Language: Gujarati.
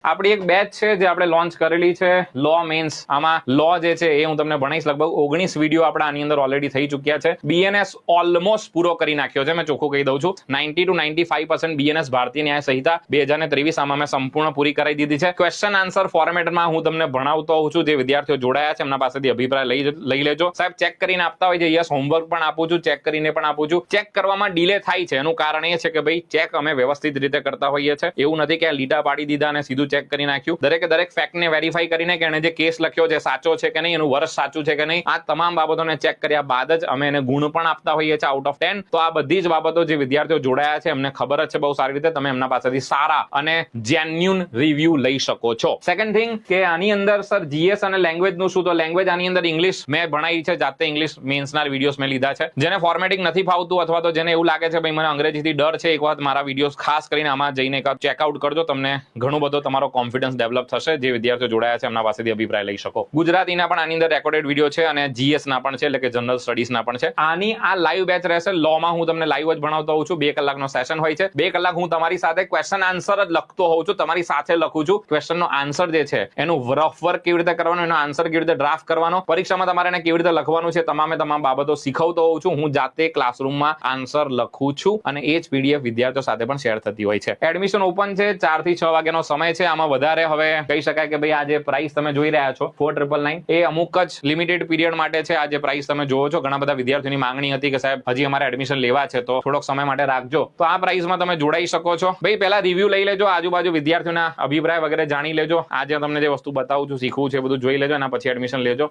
આપણી એક બેચ છે જે આપણે લોન્ચ કરેલી છે લો મેન્સ. આમાં લો જે છે એ હું તમને ભણાવીશ. લગભગ 19 વિડીયો આપણા આની અંદર ઓલરેડી થઈ ચુક્યા છે. બીએનએસ ઓલમોસ્ટ પૂરો કરી નાખ્યો છે, મેં ચોખ્ખું કહી દઉં છું. 90 to 95% બીએનએસ ભારતીય ન્યાય સંહિતા 2023 આમાં મેં સંપૂર્ણ પૂરી કરાવી દીધી છે. ક્વેશ્ચન આન્સર ફોર્મેટમાં હું તમને ભણાવતો હોઉં છું. જે વિદ્યાર્થીઓ જોડાયા છે એમના પાસેથી અભિપ્રાય લઈ લેજો. સાહેબ ચેક કરીને આપતા હોય છે. યસ, હોમવર્ક પણ આપું છું, ચેક કરીને પણ આપું છું. ચેક કરવામાં ડિલે થાય છે એનું કારણ એ છે કે ભાઈ ચેક અમે વ્યવસ્થિત રીતે કરતા હોઈએ છીએ. એવું નથી કે લીટા પાડી દીધા અને સીધું ચેક કરી નાખ્યું. દરેક ફેક્ટને વેરીફાઈ કરીને કે એને જે કેસ લખ્યો છે સાચો છે કે નહીં, એનું વર્ષ સાચું છે કે નહીં, આ તમામ બાબતોને ચેક કર્યા બાદ જ અમે એને ગુણ પણ આપતા હોઈએ છીએ આઉટ ઓફ 10. તો આ બધી જ બાબતો જે વિદ્યાર્થીઓ જોડાયા છે એમને ખબર જ છે બહુ સારી રીતે. તમે એમના પાસેથી સારા અને જેન્યુન રિવ્યુ લઈ શકો છો. સેકન્ડ થિંગ કે આની અંદર સર જીએસ અને લેંગ્વેજ નું શું? તો લેંગ્વેજ આની અંદર ઇંગ્લિશ મેં ભણાવી છે, જાતે ઇંગ્લિશ મેન્સના વિડીયોઝ મેં લીધા છે. જેને ફોર્મેટિંગ નથી ફાવતું અથવા તો જેને એવું લાગે છે ભાઈ મને અંગ્રેજીથી ડર છે, એક વખત મારા વિડીયોઝ ખાસ કરીને આમાં જઈને એક ચેકઆઉટ કરજો. તમને ઘણું બધો તમારો કોન્ફિડન્સ ડેવલપ થશે. જે વિદ્યાર્થીઓ જોડાયા છે એમના પાસેથી અભિપ્રાય લઈ શકો. ગુજરાતીના પણ આની અંદર રેકોર્ડેડ વિડીયો છે અને જીએસ ના પણ છે, એટલે કે જનરલ સ્ટડીઝ ના પણ છે. આની આ લાઈવ બેચ રહેશે. લો માં હું તમને લાઈવ જ ભણાવતો હોઉં છું. 2 કલાકનો સેશન હોય છે. 2 કલાક હું તમારી સાથે ક્વેશ્ચન આન્સર જ લખતો હોઉં છું, તમારી સાથે લખું છું. ક્વેશ્ચનનો આન્સર જે છે એનું રફ વર્ક કેવી રીતે કરવાનું, એનો આન્સર કેવી રીતે ડ્રાફ્ટ કરવાનો, પરીક્ષામાં તમારે એને કેવી રીતે લખવાનું છે, તમામ બાબતો શીખવતો હોઉં છું. હું જાતે ક્લાસરૂમમાં આન્સર લખું છું અને એ જ પીડીએફ વિદ્યાર્થીઓ સાથે પણ શેર થતી હોય છે. એડમિશન ઓપન છે. 4 થી 6 વાગ્યાનો સમય છે. આમાં વધારે હવે કહી શકાય કે ભાઈ આ જે પ્રાઇસ તમે જોઈ રહ્યા છો 4999 એ અમુક જ લિમિટેડ પીરિયડ માટે છે. આ જે પ્રાઇસ તમે જોવો છો, ઘણા બધા વિદ્યાર્થીઓની માંગણી હતી કે સાહેબ હજી અમારે એડમિશન લેવા છે તો થોડોક સમય માટે રાખજો. તો આ પ્રાઇસમાં તમે જોડાઈ શકો છો. ભાઈ પહેલા રિવ્યુ લઈ લેજો, આજુબાજુ વિદ્યાર્થીઓના અભિપ્રાય વગેરે જાણી લેજો. આજે તમને જે વસ્તુ બતાવું છું, શીખવું છે, બધું જોઈ લેજો, એના પછી એડમિશન લેજો.